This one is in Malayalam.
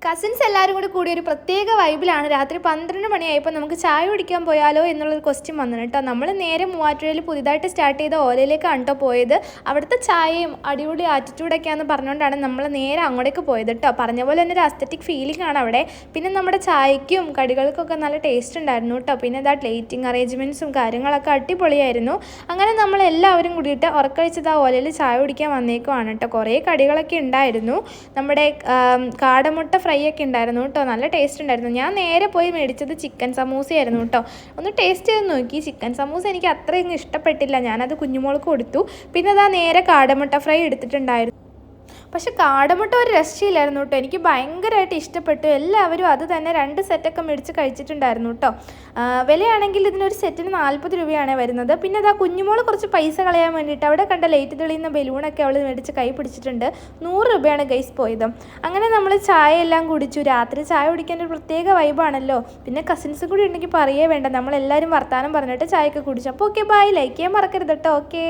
കസിൻസ് എല്ലാവരും കൂടി ഒരു പ്രത്യേക വൈബിലാണ്. രാത്രി 12 മണിയായപ്പോൾ നമുക്ക് ചായ കുടിക്കാൻ പോയാലോ എന്നുള്ളൊരു ക്വസ്റ്റ്യൻ വന്നു കേട്ടോ. നമ്മൾ നേരെ മൂവാറ്റുപുഴയിൽ പുതിയതായിട്ട് സ്റ്റാർട്ട് ചെയ്ത ഓലയിലേക്കാണ് കേട്ടോ പോയത്. അവിടുത്തെ ചായയും അടിപൊളി ആറ്റിറ്റ്യൂഡൊക്കെയാണെന്ന് പറഞ്ഞുകൊണ്ടാണ് നമ്മൾ നേരെ അങ്ങോട്ടേക്ക് പോയത് കേട്ടോ. പറഞ്ഞ പോലെ തന്നെ ഒരു അസ്തറ്റിക് ഫീലിംഗ് ആണ് അവിടെ. പിന്നെ നമ്മുടെ ചായയ്ക്കും കടികൾക്കൊക്കെ നല്ല ടേസ്റ്റ് ഉണ്ടായിരുന്നു കേട്ടോ. പിന്നെ ലൈറ്റിംഗ് അറേഞ്ച്മെൻറ്റ്സും കാര്യങ്ങളൊക്കെ അടിപൊളിയായിരുന്നു. അങ്ങനെ നമ്മളെല്ലാവരും കൂടിയിട്ട് ഉറക്കഴിച്ചത് ആ ഓലയിൽ ചായ കുടിക്കാൻ വന്നേക്കുവാണ് കേട്ടോ. കുറേ കടികളൊക്കെ ഉണ്ടായിരുന്നു. നമ്മുടെ കാടമുട്ട ഫ്രൈ ഒക്കെ ഉണ്ടായിരുന്നു കേട്ടോ. നല്ല ടേസ്റ്റ് ഉണ്ടായിരുന്നു. ഞാൻ നേരെ പോയി മേടിച്ചത് ചിക്കൻ സമൂസയായിരുന്നു കേട്ടോ. ഒന്ന് ടേസ്റ്റ് ചെയ്ത് നോക്കി. ചിക്കൻ സമൂസ എനിക്ക് അത്രയും ഇഷ്ടപ്പെട്ടില്ല. ഞാനത് കുഞ്ഞുമോൾക്ക് കൊടുത്തു. പിന്നെ നേരെ കാടമുട്ട ഫ്രൈ എടുത്തിട്ടുണ്ടായിരുന്നു. പക്ഷെ കാടമുട്ട ഒരു രക്ഷയില്ലായിരുന്നു കേട്ടോ. എനിക്ക് ഭയങ്കരമായിട്ട് ഇഷ്ടപ്പെട്ടു. എല്ലാവരും അത് തന്നെ 2 സെറ്റൊക്കെ മേടിച്ച് കഴിച്ചിട്ടുണ്ടായിരുന്നു കേട്ടോ. വിലയാണെങ്കിൽ ഇതിനൊരു സെറ്റിന് 40 രൂപയാണ് വരുന്നത്. പിന്നെ കുഞ്ഞുമോൾ കുറച്ച് പൈസ കളയാൻ വേണ്ടിയിട്ട് അവിടെ കണ്ട ലൈറ്റ് തെളിയുന്ന ബലൂണൊക്കെ അവൾ മേടിച്ച് കൈ പിടിച്ചിട്ടുണ്ട്. 100 രൂപയാണ് ഗൈസ് പോയത്. അങ്ങനെ നമ്മൾ ചായ എല്ലാം കുടിച്ചു. രാത്രി ചായ കുടിക്കാൻ ഒരു പ്രത്യേക വൈബാണല്ലോ. പിന്നെ കസിൻസ് കൂടി ഉണ്ടെങ്കിൽ പറയേ വേണ്ട. നമ്മളെല്ലാവരും വർത്താനം പറഞ്ഞിട്ട് ചായയൊക്കെ കുടിച്ചു. അപ്പോൾ ഓക്കെ, ബൈ. ലൈക്ക് ചെയ്യാൻ മറക്കരുത് കേട്ടോ. ഓക്കെ.